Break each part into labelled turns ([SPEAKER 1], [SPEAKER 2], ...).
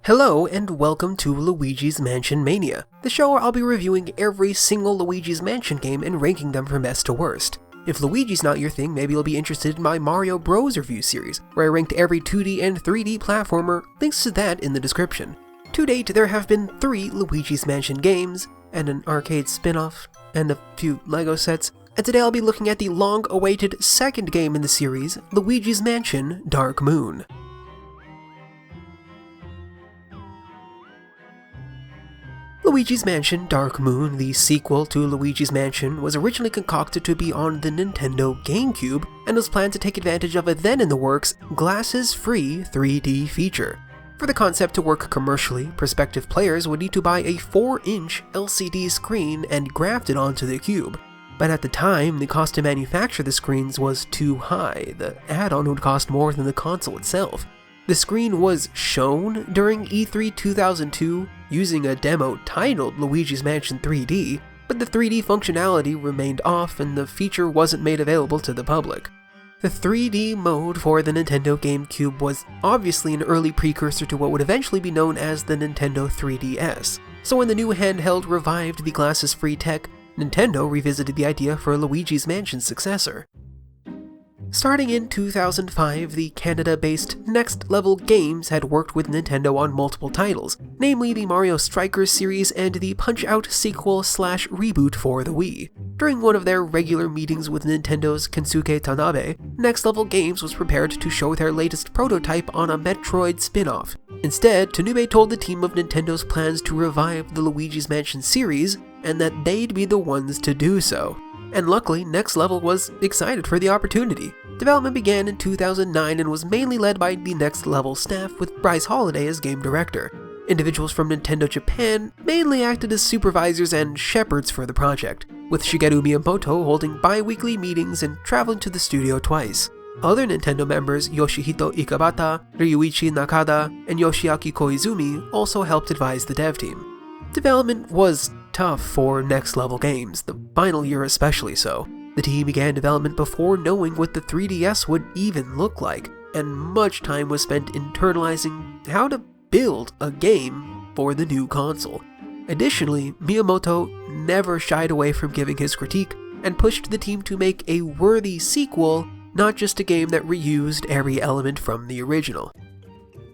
[SPEAKER 1] Hello and welcome to Luigi's Mansion Mania, the show where I'll be reviewing every single Luigi's Mansion game and ranking them from best to worst. If Luigi's not your thing, maybe you'll be interested in my Mario Bros review series, where I ranked every 2D and 3D platformer, links to that in the description. To date, there have been 3 Luigi's Mansion games, and an arcade spin-off, and a few LEGO sets, and today I'll be looking at the long-awaited second game in the series, Luigi's Mansion Dark Moon. Luigi's Mansion Dark Moon, the sequel to Luigi's Mansion, was originally concocted to be on the Nintendo GameCube and was planned to take advantage of a then-in-the-works, glasses-free 3D feature. For the concept to work commercially, prospective players would need to buy a 4-inch LCD screen and graft it onto the cube. But at the time, the cost to manufacture the screens was too high. The add-on would cost more than the console itself. The screen was shown during E3 2002 using a demo titled Luigi's Mansion 3D, but the 3D functionality remained off and the feature wasn't made available to the public. The 3D mode for the Nintendo GameCube was obviously an early precursor to what would eventually be known as the Nintendo 3DS, so when the new handheld revived the glasses-free tech, Nintendo revisited the idea for Luigi's Mansion's successor. Starting in 2005, the Canada-based Next Level Games had worked with Nintendo on multiple titles, namely the Mario Strikers series and the Punch-Out sequel/reboot for the Wii. During one of their regular meetings with Nintendo's Kensuke Tanabe, Next Level Games was prepared to show their latest prototype on a Metroid spin-off. Instead, Tanabe told the team of Nintendo's plans to revive the Luigi's Mansion series, and that they'd be the ones to do so. And luckily, Next Level was excited for the opportunity. Development began in 2009 and was mainly led by the Next Level staff, with Bryce Holiday as game director. Individuals from Nintendo Japan mainly acted as supervisors and shepherds for the project, with Shigeru Miyamoto holding bi-weekly meetings and traveling to the studio twice. Other Nintendo members Yoshihito Ikabata, Ryuichi Nakada, and Yoshiaki Koizumi also helped advise the dev team. Development was tough for Next Level Games, the final year especially so. The team began development before knowing what the 3DS would even look like, and much time was spent internalizing how to build a game for the new console. Additionally, Miyamoto never shied away from giving his critique and pushed the team to make a worthy sequel, not just a game that reused every element from the original.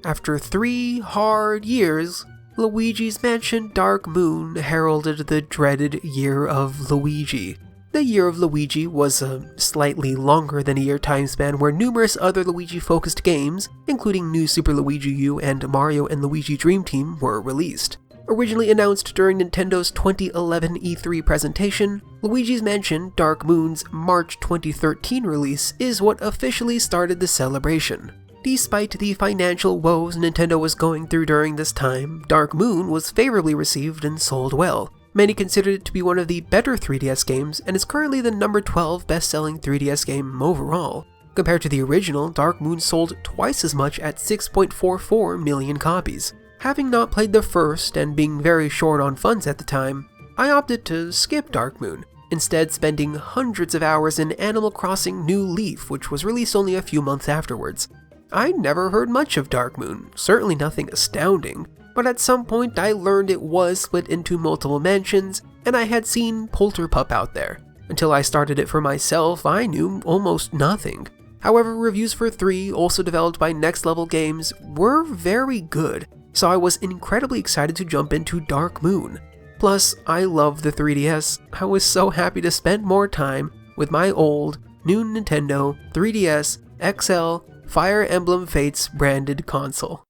[SPEAKER 1] After 3 hard years, Luigi's Mansion Dark Moon heralded the dreaded Year of Luigi. The Year of Luigi was a slightly longer than a year time span where numerous other Luigi-focused games, including New Super Luigi U and Mario and Luigi Dream Team, were released. Originally announced during Nintendo's 2011 E3 presentation, Luigi's Mansion Dark Moon's March 2013 release is what officially started the celebration. Despite the financial woes Nintendo was going through during this time, Dark Moon was favorably received and sold well. Many considered it to be one of the better 3DS games, and is currently the number 12 best-selling 3DS game overall. Compared to the original, Dark Moon sold twice as much at 6.44 million copies. Having not played the first and being very short on funds at the time, I opted to skip Dark Moon, instead spending hundreds of hours in Animal Crossing New Leaf, which was released only a few months afterwards. I'd never heard much of Dark Moon, certainly nothing astounding, but at some point I learned it was split into multiple mansions, and I had seen Polterpup out there. Until I started it for myself, I knew almost nothing. However, reviews for 3, also developed by Next Level Games, were very good, so I was incredibly excited to jump into Dark Moon. Plus, I love the 3DS. I was so happy to spend more time with my old, new Nintendo 3DS XL Fire Emblem Fates branded console.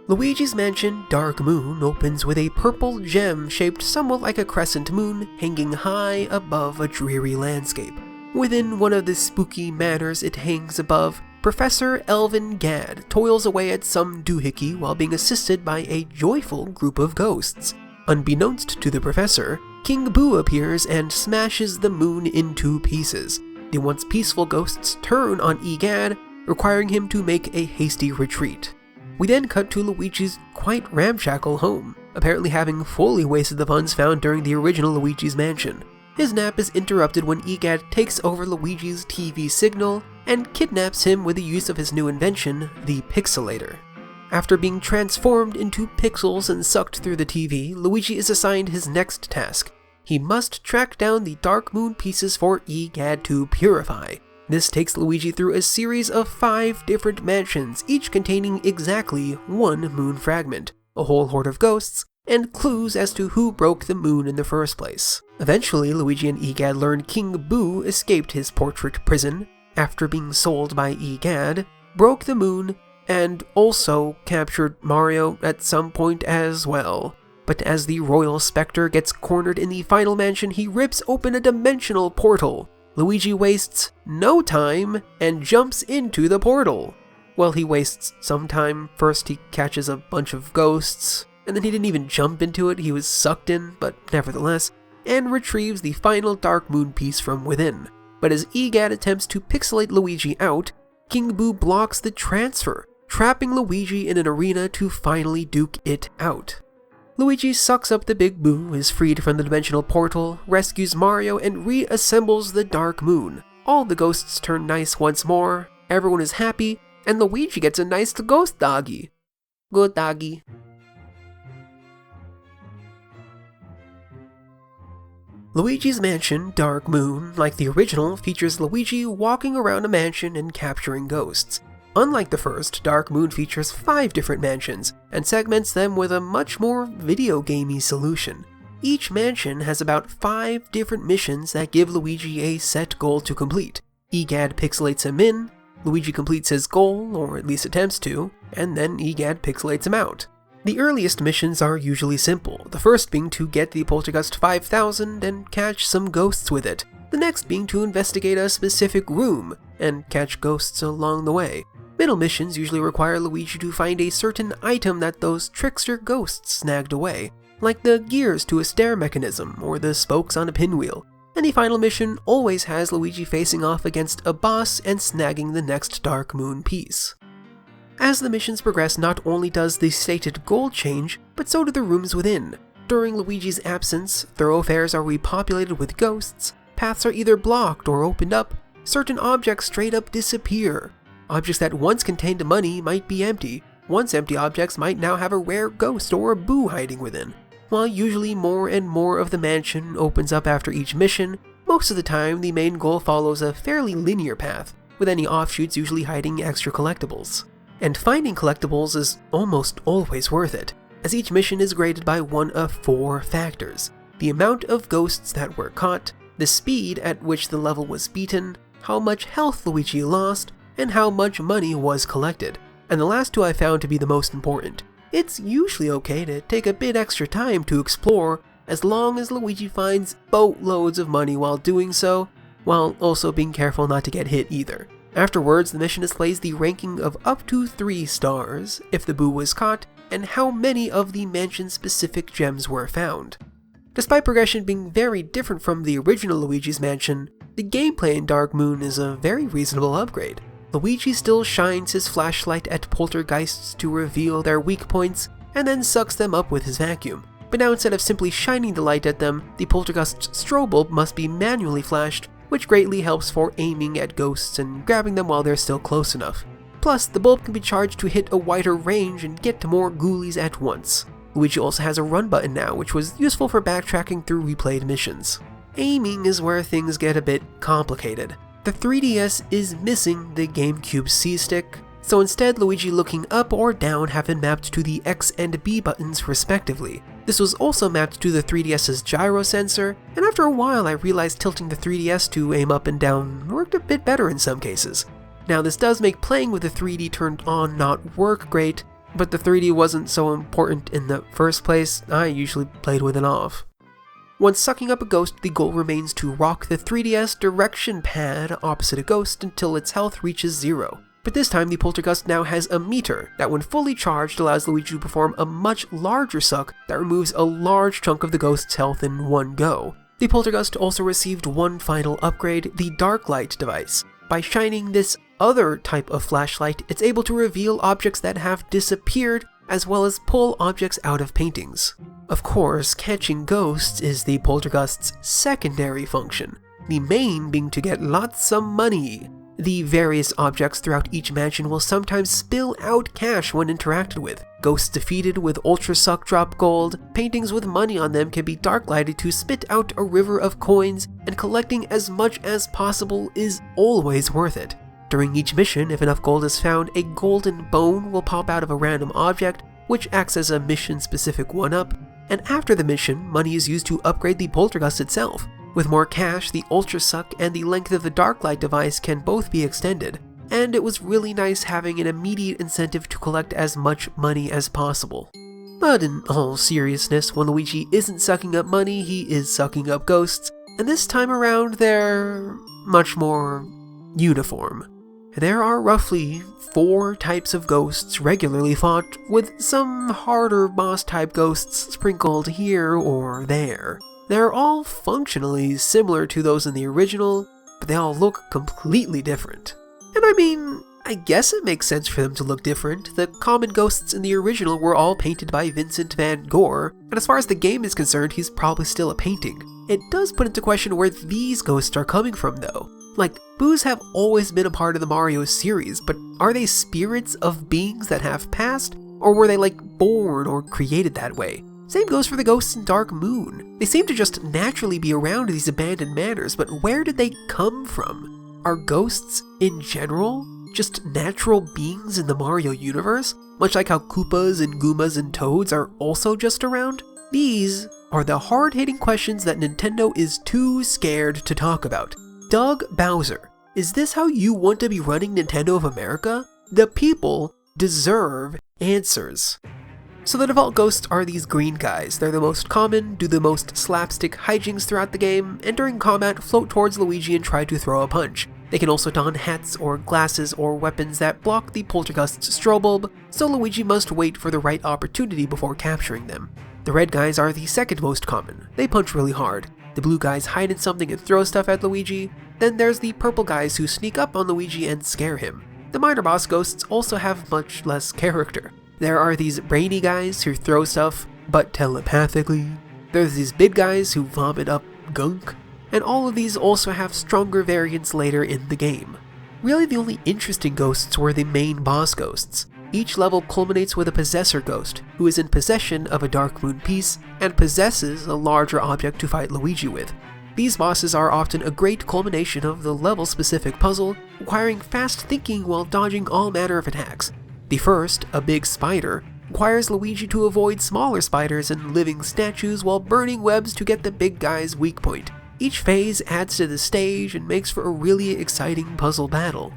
[SPEAKER 1] Luigi's Mansion Dark Moon opens with a purple gem shaped somewhat like a crescent moon hanging high above a dreary landscape. Within one of the spooky manors it hangs above, Professor Elvin Gadd toils away at some doohickey while being assisted by a joyful group of ghosts. Unbeknownst to the professor, King Boo appears and smashes the moon into pieces. The once peaceful ghosts turn on Gadd, requiring him to make a hasty retreat. We then cut to Luigi's quite ramshackle home, apparently having fully wasted the funds found during the original Luigi's Mansion. His nap is interrupted when Gadd takes over Luigi's TV signal and kidnaps him with the use of his new invention, the Pixelator. After being transformed into pixels and sucked through the TV, Luigi is assigned his next task. He must track down the Dark Moon pieces for EGAD to purify. This takes Luigi through a series of 5 different mansions, each containing exactly 1 moon fragment, a whole horde of ghosts, and clues as to who broke the moon in the first place. Eventually, Luigi and EGAD learn King Boo escaped his portrait prison after being sold by EGAD, broke the moon, and also captured Mario at some point as well. But as the Royal Spectre gets cornered in the final mansion, he rips open a dimensional portal. Luigi wastes no time and jumps into the portal. Well, he wastes some time. First he catches a bunch of ghosts, and then he didn't even jump into it, he was sucked in, but nevertheless, and retrieves the final Dark Moon piece from within. But as EGAD attempts to pixelate Luigi out, King Boo blocks the transfer, trapping Luigi in an arena to finally duke it out. Luigi sucks up the Big Boo, is freed from the dimensional portal, rescues Mario, and reassembles the Dark Moon. All the ghosts turn nice once more, everyone is happy, and Luigi gets a nice ghost doggy. Good doggy. Luigi's Mansion Dark Moon, like the original, features Luigi walking around a mansion and capturing ghosts. Unlike the first, Dark Moon features 5 different mansions, and segments them with a much more video gamey solution. Each mansion has about 5 different missions that give Luigi a set goal to complete. EGAD pixelates him in, Luigi completes his goal, or at least attempts to, and then EGAD pixelates him out. The earliest missions are usually simple, the first being to get the Poltergust 5000 and catch some ghosts with it, the next being to investigate a specific room and catch ghosts along the way. Middle missions usually require Luigi to find a certain item that those trickster ghosts snagged away, like the gears to a stair mechanism or the spokes on a pinwheel. And the final mission always has Luigi facing off against a boss and snagging the next Dark Moon piece. As the missions progress, not only does the stated goal change, but so do the rooms within. During Luigi's absence, thoroughfares are repopulated with ghosts, paths are either blocked or opened up, certain objects straight up disappear. Objects that once contained money might be empty. Once empty objects might now have a rare ghost or a boo hiding within. While usually more and more of the mansion opens up after each mission, most of the time the main goal follows a fairly linear path, with any offshoots usually hiding extra collectibles. And finding collectibles is almost always worth it, as each mission is graded by one of 4 factors: the amount of ghosts that were caught, the speed at which the level was beaten, how much health Luigi lost, and how much money was collected. And the last 2 I found to be the most important. It's usually okay to take a bit extra time to explore, as long as Luigi finds boatloads of money while doing so, while also being careful not to get hit either. Afterwards, the mission displays the ranking of up to 3 stars, if the boo was caught, and how many of the mansion-specific gems were found. Despite progression being very different from the original Luigi's Mansion, the gameplay in Dark Moon is a very reasonable upgrade. Luigi still shines his flashlight at poltergeists to reveal their weak points, and then sucks them up with his vacuum. But now instead of simply shining the light at them, the poltergeist's strobe bulb must be manually flashed, which greatly helps for aiming at ghosts and grabbing them while they're still close enough. Plus, the bulb can be charged to hit a wider range and get to more ghoulies at once. Luigi also has a run button now, which was useful for backtracking through replayed missions. Aiming is where things get a bit complicated. The 3DS is missing the GameCube C-stick, so instead Luigi looking up or down have been mapped to the X and B buttons respectively. This was also mapped to the 3DS's gyro sensor, and after a while I realized tilting the 3DS to aim up and down worked a bit better in some cases. Now this does make playing with the 3D turned on not work great, but the 3D wasn't so important in the first place, I usually played with it off. Once sucking up a ghost, the goal remains to rock the 3DS direction pad opposite a ghost until its health reaches 0. But this time the poltergeist now has a meter that when fully charged allows Luigi to perform a much larger suck that removes a large chunk of the ghost's health in one go. The poltergeist also received one final upgrade, the dark light device. By shining this other type of flashlight, it's able to reveal objects that have disappeared, as well as pull objects out of paintings. Of course, catching ghosts is the poltergeist's secondary function, the main being to get lots of money. The various objects throughout each mansion will sometimes spill out cash when interacted with. Ghosts defeated with Ultra Suck drop gold, paintings with money on them can be dark-lighted to spit out a river of coins, and collecting as much as possible is always worth it. During each mission, if enough gold is found, a golden bone will pop out of a random object, which acts as a mission-specific 1-up, and after the mission, money is used to upgrade the poltergust itself. With more cash, the Ultra Suck and the length of the Darklight device can both be extended, and it was really nice having an immediate incentive to collect as much money as possible. But in all seriousness, when Luigi isn't sucking up money, he is sucking up ghosts, and this time around they're much more uniform. There are roughly 4 types of ghosts regularly fought, with some harder boss-type ghosts sprinkled here or there. They're all functionally similar to those in the original, but they all look completely different. And I mean, I guess it makes sense for them to look different. The common ghosts in the original were all painted by Vincent van Gogh, and as far as the game is concerned, he's probably still a painting. It does put into question where these ghosts are coming from though. Like, boos have always been a part of the Mario series, but are they spirits of beings that have passed? Or were they like born or created that way? Same goes for the ghosts in Dark Moon. They seem to just naturally be around these abandoned manors, but where did they come from? Are ghosts, in general, just natural beings in the Mario universe? Much like how Koopas and Goombas and Toads are also just around? These are the hard-hitting questions that Nintendo is too scared to talk about. Doug Bowser, is this how you want to be running Nintendo of America? The people deserve answers. So the default ghosts are these green guys. They're the most common, do the most slapstick hijinks throughout the game, and during combat float towards Luigi and try to throw a punch. They can also don hats or glasses or weapons that block the poltergust's strobe bulb, so Luigi must wait for the right opportunity before capturing them. The red guys are the second most common. They punch really hard. The blue guys hide in something and throw stuff at Luigi. Then there's the purple guys who sneak up on Luigi and scare him. The minor boss ghosts also have much less character. There are these brainy guys who throw stuff, but telepathically. There's these big guys who vomit up gunk, and all of these also have stronger variants later in the game. Really the only interesting ghosts were the main boss ghosts. Each level culminates with a possessor ghost, who is in possession of a Dark Moon piece, and possesses a larger object to fight Luigi with. These bosses are often a great culmination of the level-specific puzzle, requiring fast thinking while dodging all manner of attacks. The first, a big spider, requires Luigi to avoid smaller spiders and living statues while burning webs to get the big guy's weak point. Each phase adds to the stage and makes for a really exciting puzzle battle.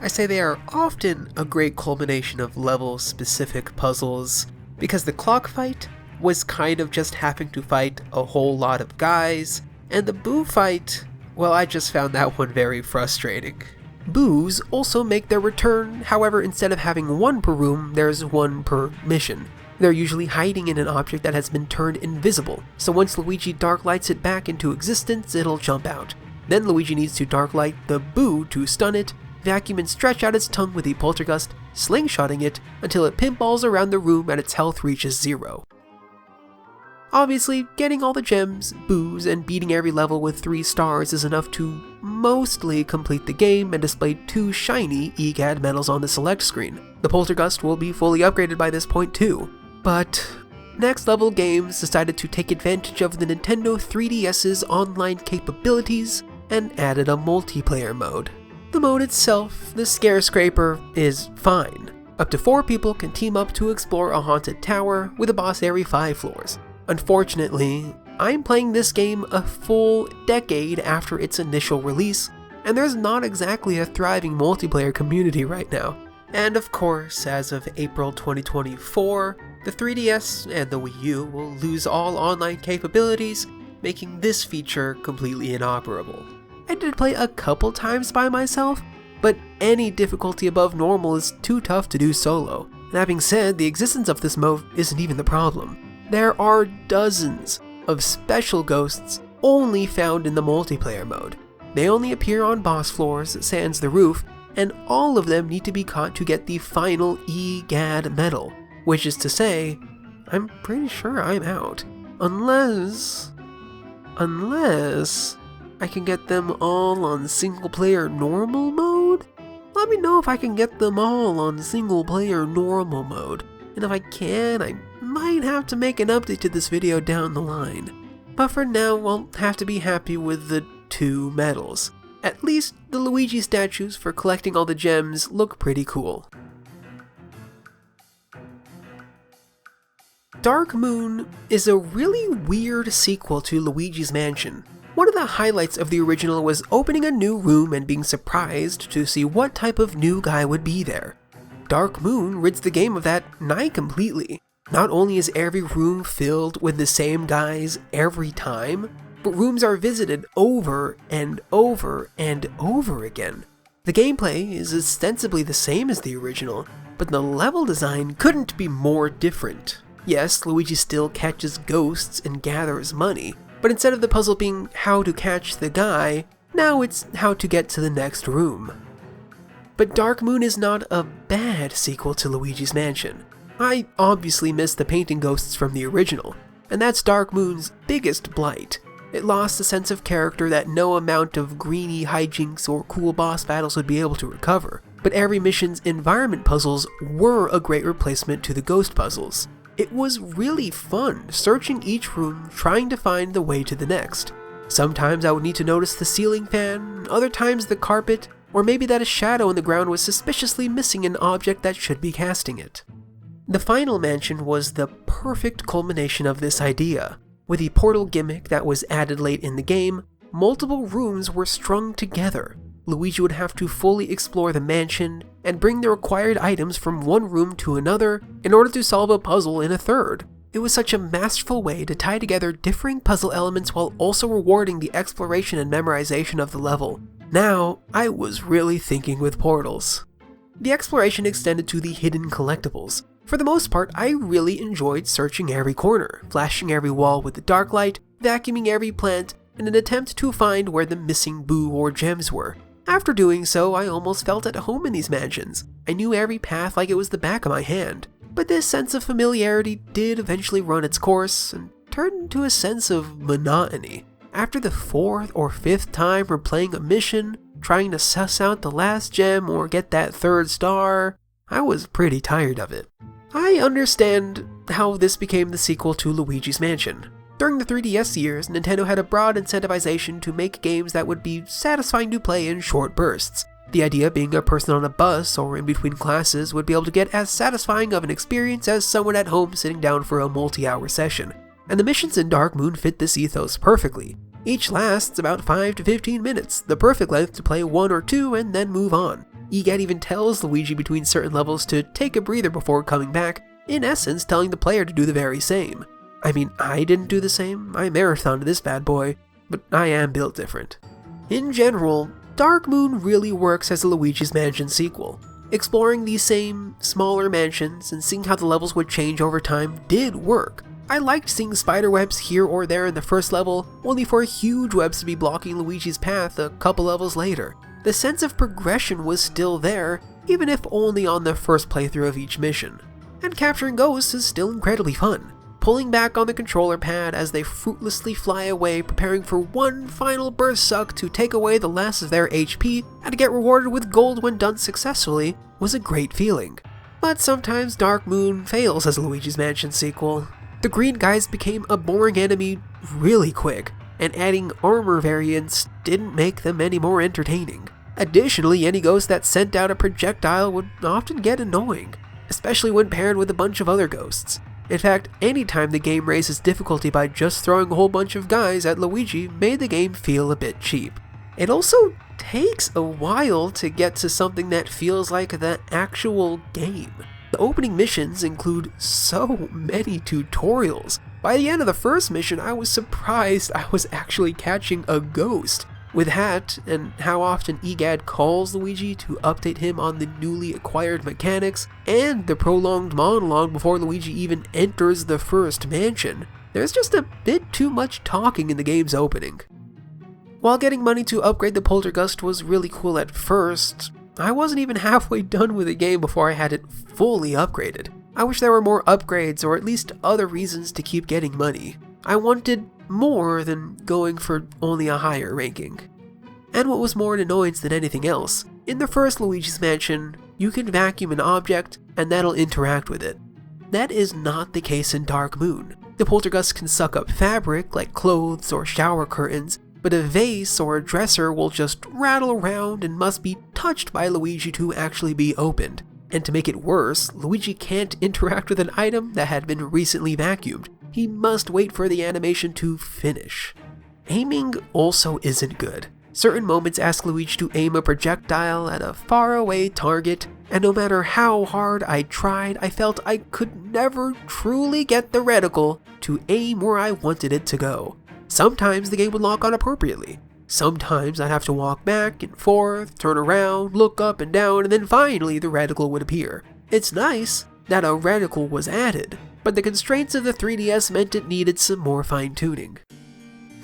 [SPEAKER 1] I say they are often a great culmination of level-specific puzzles, because the clock fight was kind of just having to fight a whole lot of guys, and the boo fight, well, I just found that one very frustrating. Boos also make their return, however instead of having one per room, there's one per mission. They're usually hiding in an object that has been turned invisible, so once Luigi darklights it back into existence, it'll jump out. Then Luigi needs to darklight the boo to stun it, vacuum and stretch out its tongue with the poltergust, slingshotting it until it pinballs around the room and its health reaches 0. Obviously, getting all the gems, boos, and beating every level with 3 stars is enough to mostly complete the game and display 2 shiny EGAD medals on the select screen. The poltergust will be fully upgraded by this point too. But Next Level Games decided to take advantage of the Nintendo 3DS's online capabilities and added a multiplayer mode. The mode itself, the Scare Scraper, is fine. Up to 4 people can team up to explore a haunted tower with a boss every 5 floors. Unfortunately, I'm playing this game a full decade after its initial release, and there's not exactly a thriving multiplayer community right now. And of course, as of April 2024, the 3DS and the Wii U will lose all online capabilities, making this feature completely inoperable. I did play a couple times by myself, but any difficulty above normal is too tough to do solo. That being said, the existence of this mode isn't even the problem. There are dozens of special ghosts only found in the multiplayer mode. They only appear on boss floors, sans the roof, and all of them need to be caught to get the final EGAD medal, which is to say, I'm pretty sure I'm out. Unless I can get them all on single player normal mode? let me know if I can get them all on single player normal mode, and if I can, I might have to make an update to this video down the line. But for now, I'll have to be happy with the 2 medals. At least the Luigi statues for collecting all the gems look pretty cool. Dark Moon is a really weird sequel to Luigi's Mansion. One of the highlights of the original was opening a new room and being surprised to see what type of new guy would be there. Dark Moon rids the game of that nigh completely. Not only is every room filled with the same guys every time, but rooms are visited over and over and over again. The gameplay is ostensibly the same as the original, but the level design couldn't be more different. Yes, Luigi still catches ghosts and gathers money, but instead of the puzzle being how to catch the guy, now it's how to get to the next room. But Dark Moon is not a bad sequel to Luigi's Mansion. I obviously miss the painting ghosts from the original, and that's Dark Moon's biggest blight. It lost a sense of character that no amount of greeny hijinks or cool boss battles would be able to recover, but every mission's environment puzzles were a great replacement to the ghost puzzles. It was really fun searching each room, trying to find the way to the next. Sometimes I would need to notice the ceiling fan, other times the carpet, or maybe that a shadow in the ground was suspiciously missing an object that should be casting it. The final mansion was the perfect culmination of this idea. With the portal gimmick that was added late in the game, multiple rooms were strung together. Luigi would have to fully explore the mansion and bring the required items from one room to another in order to solve a puzzle in a third. It was such a masterful way to tie together differing puzzle elements while also rewarding the exploration and memorization of the level. Now, I was really thinking with portals. The exploration extended to the hidden collectibles. For the most part, I really enjoyed searching every corner, flashing every wall with the dark light, vacuuming every plant, in an attempt to find where the missing boo or gems were. After doing so, I almost felt at home in these mansions. I knew every path like it was the back of my hand. But this sense of familiarity did eventually run its course and turned into a sense of monotony. After the 4th or 5th time replaying a mission, trying to suss out the last gem or get that 3rd star, I was pretty tired of it. I understand how this became the sequel to Luigi's Mansion. During the 3DS years, Nintendo had a broad incentivization to make games that would be satisfying to play in short bursts. The idea being a person on a bus or in between classes would be able to get as satisfying of an experience as someone at home sitting down for a multi-hour session. And the missions in Dark Moon fit this ethos perfectly. Each lasts about 5 to 15 minutes, the perfect length to play 1 or 2 and then move on. EGAD even tells Luigi between certain levels to take a breather before coming back, in essence telling the player to do the very same. I mean, I didn't do the same, I marathoned this bad boy, but I am built different. In general, Dark Moon really works as a Luigi's Mansion sequel. Exploring these same, smaller mansions and seeing how the levels would change over time did work. I liked seeing spiderwebs here or there in the first level, only for huge webs to be blocking Luigi's path a couple levels later. The sense of progression was still there, even if only on the first playthrough of each mission. And capturing ghosts is still incredibly fun. Pulling back on the controller pad as they fruitlessly fly away, preparing for one final burst suck to take away the last of their HP and to get rewarded with gold when done successfully, was a great feeling. But sometimes Dark Moon fails as a Luigi's Mansion sequel. The green guys became a boring enemy really quick, and adding armor variants didn't make them any more entertaining. Additionally, any ghost that sent out a projectile would often get annoying, especially when paired with a bunch of other ghosts. In fact, anytime the game raises difficulty by just throwing a whole bunch of guys at Luigi made the game feel a bit cheap. It also takes a while to get to something that feels like the actual game. The opening missions include so many tutorials. By the end of the first mission, I was surprised I was actually catching a ghost. With that, and how often EGAD calls Luigi to update him on the newly acquired mechanics, and the prolonged monologue before Luigi even enters the first mansion, there's just a bit too much talking in the game's opening. While getting money to upgrade the Poltergust was really cool at first, I wasn't even halfway done with the game before I had it fully upgraded. I wish there were more upgrades or at least other reasons to keep getting money. I wanted more than going for only a higher ranking. And what was more an annoyance than anything else, In the first Luigi's Mansion, you can vacuum an object and that'll interact with it. That is not the case in Dark Moon. The poltergust can suck up fabric like clothes or shower curtains, but a vase or a dresser will just rattle around and must be touched by Luigi to actually be opened. And to make it worse, Luigi can't interact with an item that had been recently vacuumed. He must wait for the animation to finish. Aiming also isn't good. Certain moments ask Luigi to aim a projectile at a faraway target, and no matter how hard I tried, I felt I could never truly get the reticle to aim where I wanted it to go. Sometimes the game would lock on appropriately. Sometimes I'd have to walk back and forth, turn around, look up and down, and then finally the reticle would appear. It's nice that a reticle was added, but the constraints of the 3DS meant it needed some more fine-tuning.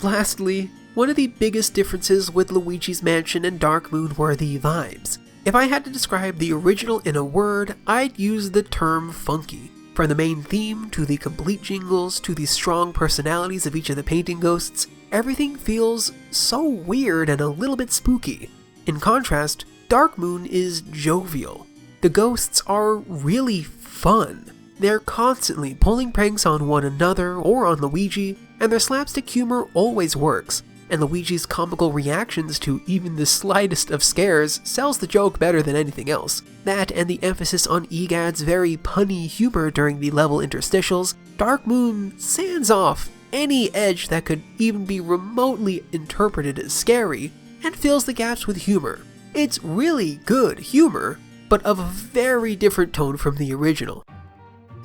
[SPEAKER 1] Lastly, one of the biggest differences with Luigi's Mansion and Dark Moon were the vibes. If I had to describe the original in a word, I'd use the term funky. From the main theme, to the complete jingles, to the strong personalities of each of the painting ghosts, everything feels so weird and a little bit spooky. In contrast, Dark Moon is jovial. The ghosts are really fun. They're constantly pulling pranks on one another or on Luigi, and their slapstick humor always works, and Luigi's comical reactions to even the slightest of scares sells the joke better than anything else. That and the emphasis on EGAD's very punny humor during the level interstitials, Dark Moon sands off any edge that could even be remotely interpreted as scary, and fills the gaps with humor. It's really good humor, but of a very different tone from the original.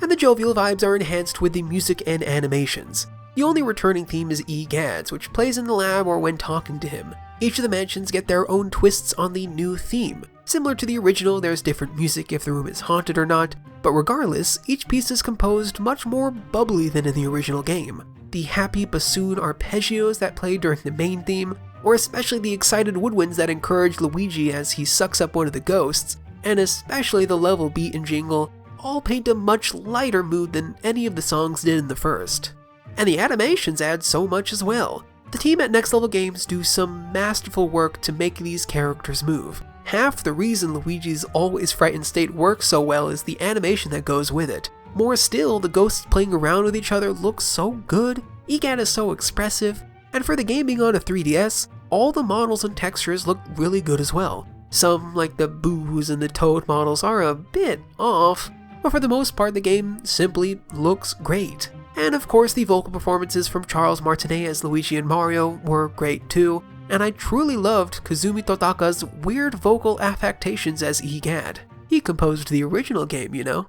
[SPEAKER 1] And the jovial vibes are enhanced with the music and animations. The only returning theme is EGAD's, which plays in the lab or when talking to him. Each of the mansions get their own twists on the new theme. Similar to the original, there's different music if the room is haunted or not, but regardless, each piece is composed much more bubbly than in the original game. The happy bassoon arpeggios that play during the main theme, or especially the excited woodwinds that encourage Luigi as he sucks up one of the ghosts, and especially the level beat and jingle, all paint a much lighter mood than any of the songs did in the first. And the animations add so much as well. The team at Next Level Games do some masterful work to make these characters move. Half the reason Luigi's always frightened state works so well is the animation that goes with it. More still, the ghosts playing around with each other look so good, EGAD is so expressive, and for the game being on a 3DS, all the models and textures look really good as well. Some, like the Boos and the Toad models, are a bit off, but for the most part the game simply looks great. And of course the vocal performances from Charles Martinet as Luigi and Mario were great too, and I truly loved Kazumi Totaka's weird vocal affectations as EGAD. He composed the original game, you know.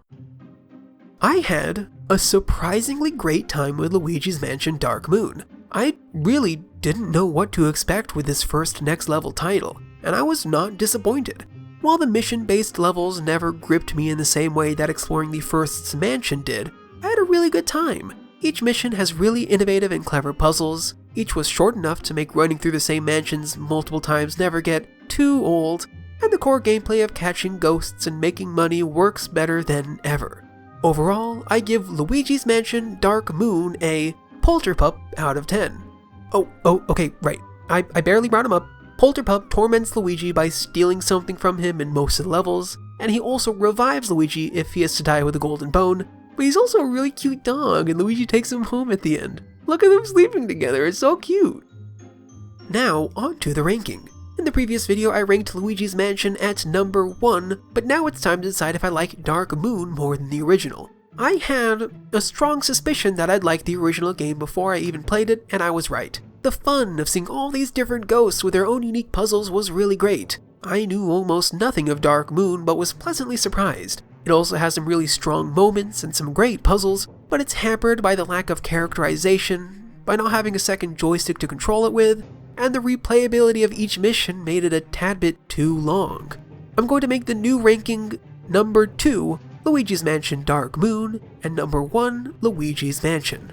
[SPEAKER 1] I had a surprisingly great time with Luigi's Mansion Dark Moon. I really didn't know what to expect with this first Next Level title, and I was not disappointed. While the mission-based levels never gripped me in the same way that exploring the first's mansion did, I had a really good time. Each mission has really innovative and clever puzzles, each was short enough to make running through the same mansions multiple times never get too old, and the core gameplay of catching ghosts and making money works better than ever. Overall, I give Luigi's Mansion Dark Moon a Polterpup out of 10. Okay, right. I barely brought him up. Polterpup torments Luigi by stealing something from him in most of the levels, and he also revives Luigi if he has to die with a golden bone, but he's also a really cute dog, and Luigi takes him home at the end. Look at them sleeping together, it's so cute! Now, on to the ranking. In the previous video, I ranked Luigi's Mansion at number 1, but now it's time to decide if I like Dark Moon more than the original. I had a strong suspicion that I'd like the original game before I even played it, and I was right. The fun of seeing all these different ghosts with their own unique puzzles was really great. I knew almost nothing of Dark Moon, but was pleasantly surprised. It also has some really strong moments and some great puzzles, but it's hampered by the lack of characterization, by not having a second joystick to control it with, and the replayability of each mission made it a tad bit too long. I'm going to make the new ranking number 2, Luigi's Mansion Dark Moon, and number 1, Luigi's Mansion.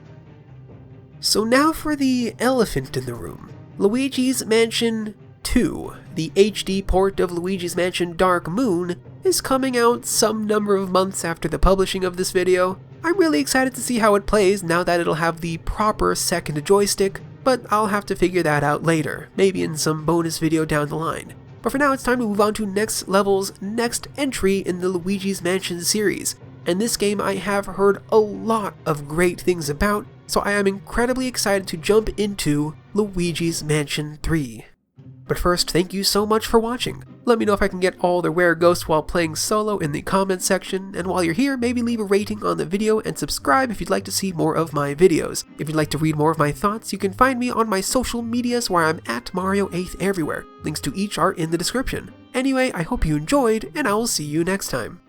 [SPEAKER 1] So now for the elephant in the room. Luigi's Mansion 2, the HD port of Luigi's Mansion Dark Moon, is coming out some number of months after the publishing of this video. I'm really excited to see how it plays now that it'll have the proper second joystick, but I'll have to figure that out later, maybe in some bonus video down the line. But for now, it's time to move on to next level's next entry in the Luigi's Mansion series. And this game I have heard a lot of great things about, so I am incredibly excited to jump into Luigi's Mansion 3. But first, thank you so much for watching. Let me know if I can get all the rare ghosts while playing solo in the comments section, and while you're here, maybe leave a rating on the video and subscribe if you'd like to see more of my videos. If you'd like to read more of my thoughts, you can find me on my social medias where I'm at Mario8th everywhere. Links to each are in the description. Anyway, I hope you enjoyed, and I will see you next time.